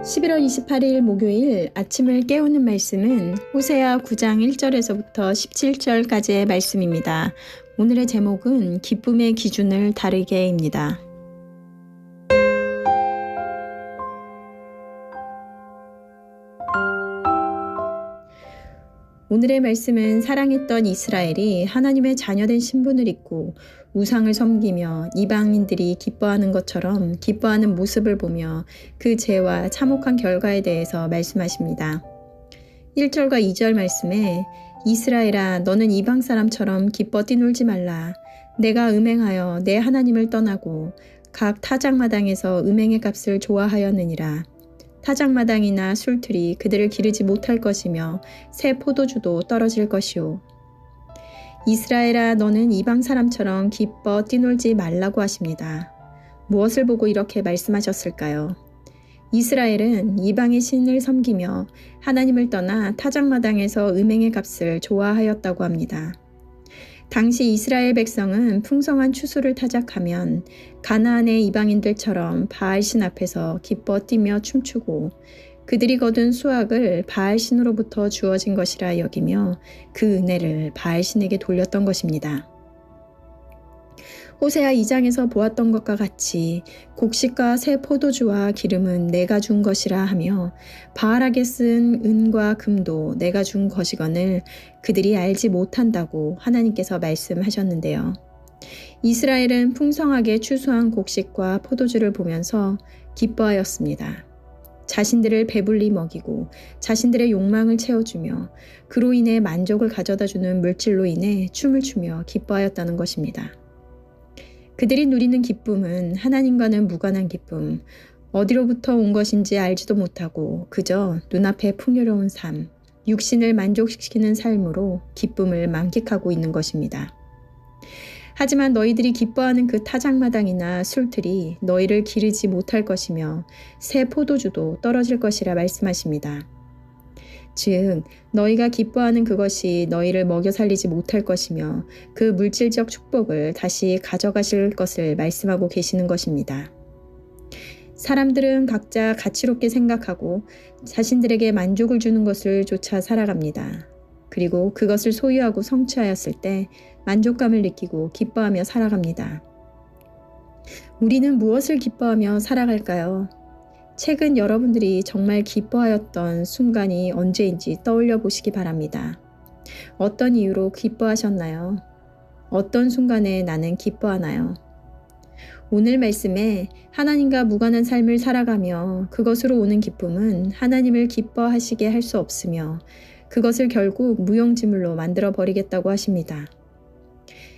11월 28일 목요일 아침을 깨우는 말씀은 호세아 9장 1절에서부터 17절까지의 말씀입니다. 오늘의 제목은 기쁨의 기준을 다르게입니다. 오늘의 말씀은 사랑했던 이스라엘이 하나님의 자녀된 신분을 잊고 우상을 섬기며 이방인들이 기뻐하는 것처럼 기뻐하는 모습을 보며 그 죄와 참혹한 결과에 대해서 말씀하십니다. 1절과 2절 말씀에 이스라엘아 너는 이방 사람처럼 기뻐 뛰놀지 말라. 내가 음행하여 내 하나님을 떠나고 각 타작마당에서 음행의 값을 좋아하였느니라. 타작마당이나 술틀이 그들을 기르지 못할 것이며 새 포도주도 떨어질 것이오. 이스라엘아 너는 이방 사람처럼 기뻐 뛰놀지 말라고 하십니다. 무엇을 보고 이렇게 말씀하셨을까요? 이스라엘은 이방의 신을 섬기며 하나님을 떠나 타작마당에서 음행의 값을 좋아하였다고 합니다. 당시 이스라엘 백성은 풍성한 추수를 타작하면 가나안의 이방인들처럼 바알신 앞에서 기뻐 뛰며 춤추고 그들이 거둔 수확을 바알신으로부터 주어진 것이라 여기며 그 은혜를 바알신에게 돌렸던 것입니다. 호세아 2장에서 보았던 것과 같이 곡식과 새 포도주와 기름은 내가 준 것이라 하며 바알에게 쓴 은과 금도 내가 준 것이거늘 그들이 알지 못한다고 하나님께서 말씀하셨는데요. 이스라엘은 풍성하게 추수한 곡식과 포도주를 보면서 기뻐하였습니다. 자신들을 배불리 먹이고 자신들의 욕망을 채워주며 그로 인해 만족을 가져다주는 물질로 인해 춤을 추며 기뻐하였다는 것입니다. 그들이 누리는 기쁨은 하나님과는 무관한 기쁨, 어디로부터 온 것인지 알지도 못하고 그저 눈앞에 풍요로운 삶, 육신을 만족시키는 삶으로 기쁨을 만끽하고 있는 것입니다. 하지만 너희들이 기뻐하는 그 타작마당이나 술틀이 너희를 기르지 못할 것이며 새 포도주도 떨어질 것이라 말씀하십니다. 즉 너희가 기뻐하는 그것이 너희를 먹여 살리지 못할 것이며 그 물질적 축복을 다시 가져가실 것을 말씀하고 계시는 것입니다. 사람들은 각자 가치롭게 생각하고 자신들에게 만족을 주는 것을 쫓아 살아갑니다. 그리고 그것을 소유하고 성취하였을 때 만족감을 느끼고 기뻐하며 살아갑니다. 우리는 무엇을 기뻐하며 살아갈까요? 최근 여러분들이 정말 기뻐하였던 순간이 언제인지 떠올려 보시기 바랍니다. 어떤 이유로 기뻐하셨나요? 어떤 순간에 나는 기뻐하나요? 오늘 말씀에 하나님과 무관한 삶을 살아가며 그것으로 오는 기쁨은 하나님을 기뻐하시게 할 수 없으며 그것을 결국 무용지물로 만들어 버리겠다고 하십니다.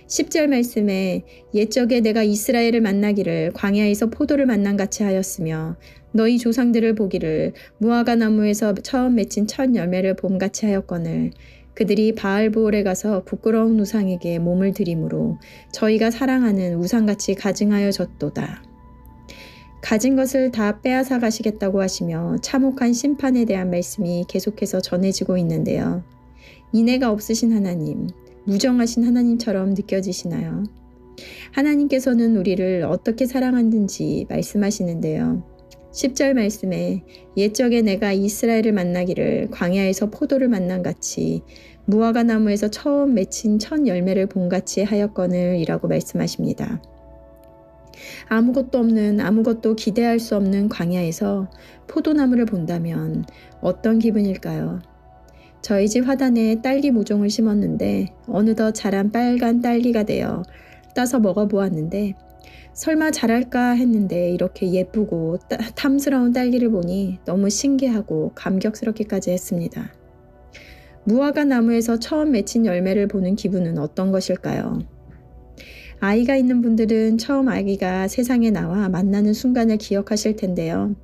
10절 말씀에 옛적에 내가 이스라엘을 만나기를 광야에서 포도를 만난 같이 하였으며 너희 조상들을 보기를 무화과 나무에서 처음 맺힌 첫 열매를 봄같이 하였거늘 그들이 바알보올에 가서 부끄러운 우상에게 몸을 들이므로 저희가 사랑하는 우상같이 가증하여졌도다. 가진 것을 다 빼앗아 가시겠다고 하시며 참혹한 심판에 대한 말씀이 계속해서 전해지고 있는데요. 인애가 없으신 하나님, 무정하신 하나님처럼 느껴지시나요? 하나님께서는 우리를 어떻게 사랑하는지 말씀하시는데요. 10절 말씀에 옛적에 내가 이스라엘을 만나기를 광야에서 포도를 만난 같이 무화과 나무에서 처음 맺힌 첫 열매를 봄같이 하였거늘 이라고 말씀하십니다. 아무것도 없는 아무것도 기대할 수 없는 광야에서 포도나무를 본다면 어떤 기분일까요? 저희 집 화단에 딸기 모종을 심었는데 어느덧 자란 빨간 딸기가 되어 따서 먹어보았는데 설마 자랄까 했는데 이렇게 예쁘고 탐스러운 딸기를 보니 너무 신기하고 감격스럽기까지 했습니다. 무화과 나무에서 처음 맺힌 열매를 보는 기분은 어떤 것일까요? 아이가 있는 분들은 처음 아기가 세상에 나와 만나는 순간을 기억하실 텐데요.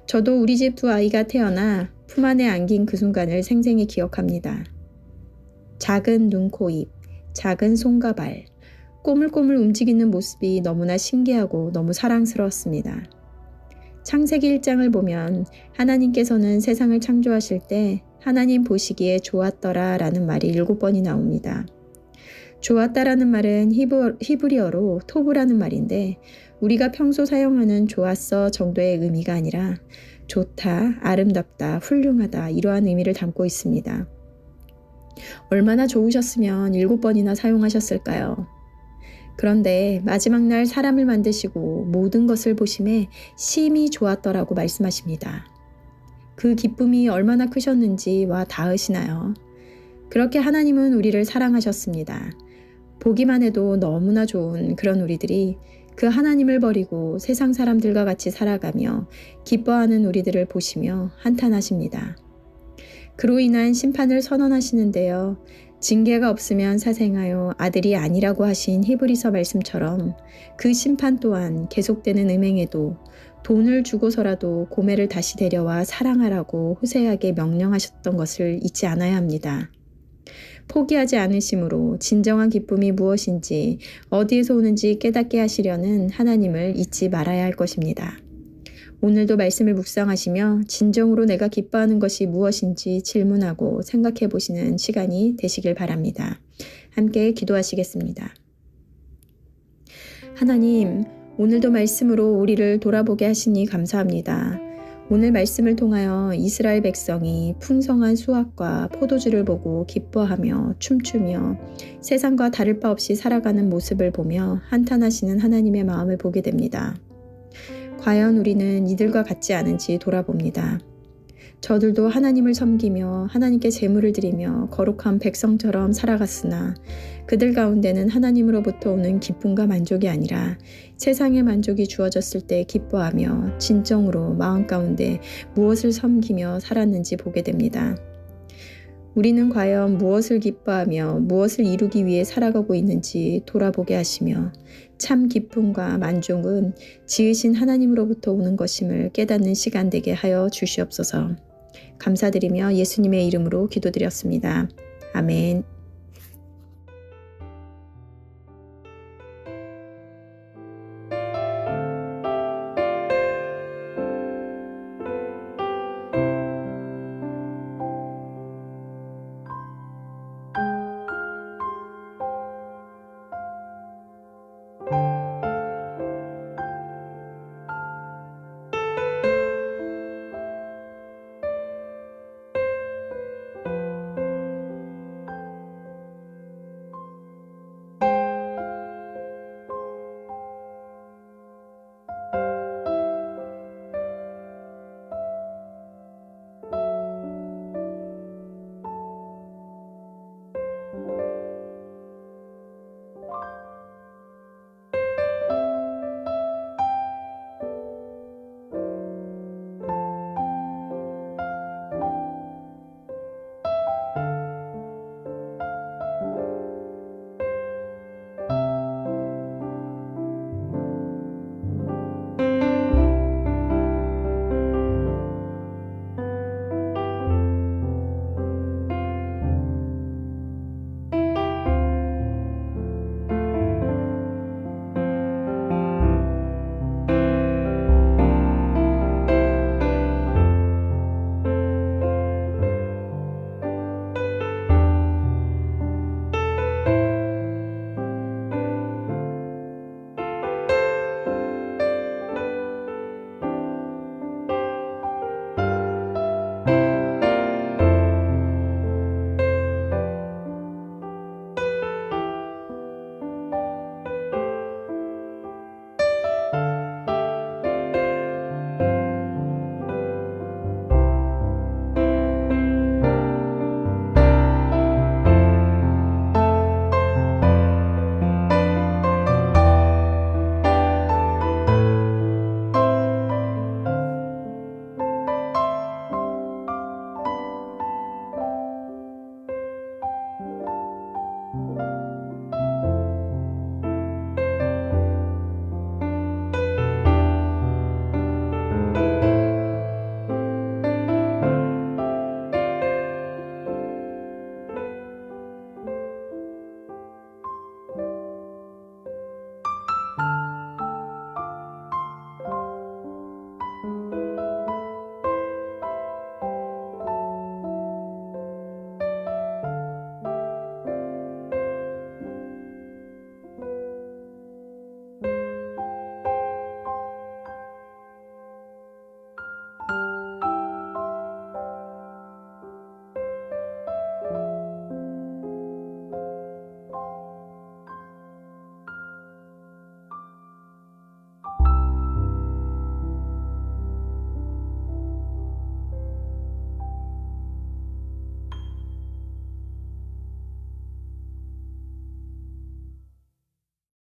저도 우리 집 두 아이가 태어나 품 안에 안긴 그 순간을 생생히 기억합니다. 작은 눈, 코, 입, 작은 손과 발, 꼬물꼬물 움직이는 모습이 너무나 신기하고 너무 사랑스러웠습니다. 창세기 1장을 보면 하나님께서는 세상을 창조하실 때 하나님 보시기에 좋았더라 라는 말이 7번이 나옵니다. 좋았다라는 말은 히브리어로 토브라는 말인데 우리가 평소 사용하는 좋았어 정도의 의미가 아니라 좋다, 아름답다, 훌륭하다 이러한 의미를 담고 있습니다. 얼마나 좋으셨으면 7번이나 사용하셨을까요? 그런데 마지막 날 사람을 만드시고 모든 것을 보심에 심히 좋았더라고 말씀하십니다. 그 기쁨이 얼마나 크셨는지 와 닿으시나요? 그렇게 하나님은 우리를 사랑하셨습니다. 보기만 해도 너무나 좋은 그런 우리들이 그 하나님을 버리고 세상 사람들과 같이 살아가며 기뻐하는 우리들을 보시며 한탄하십니다. 그로 인한 심판을 선언하시는데요. 징계가 없으면 사생하여 아들이 아니라고 하신 히브리서 말씀처럼 그 심판 또한 계속되는 음행에도 돈을 주고서라도 고매를 다시 데려와 사랑하라고 호세아에게 명령하셨던 것을 잊지 않아야 합니다. 포기하지 않으심으로 진정한 기쁨이 무엇인지 어디에서 오는지 깨닫게 하시려는 하나님을 잊지 말아야 할 것입니다. 오늘도 말씀을 묵상하시며 진정으로 내가 기뻐하는 것이 무엇인지 질문하고 생각해 보시는 시간이 되시길 바랍니다. 함께 기도하시겠습니다. 하나님, 오늘도 말씀으로 우리를 돌아보게 하시니 감사합니다. 오늘 말씀을 통하여 이스라엘 백성이 풍성한 수확과 포도주를 보고 기뻐하며 춤추며 세상과 다를 바 없이 살아가는 모습을 보며 한탄하시는 하나님의 마음을 보게 됩니다. 과연 우리는 이들과 같지 않은지 돌아봅니다. 저들도 하나님을 섬기며 하나님께 제물을 드리며 거룩한 백성처럼 살아갔으나 그들 가운데는 하나님으로부터 오는 기쁨과 만족이 아니라 세상의 만족이 주어졌을 때 기뻐하며 진정으로 마음 가운데 무엇을 섬기며 살았는지 보게 됩니다. 우리는 과연 무엇을 기뻐하며 무엇을 이루기 위해 살아가고 있는지 돌아보게 하시며 참 기쁨과 만족은 지으신 하나님으로부터 오는 것임을 깨닫는 시간 되게 하여 주시옵소서. 감사드리며 예수님의 이름으로 기도드렸습니다. 아멘.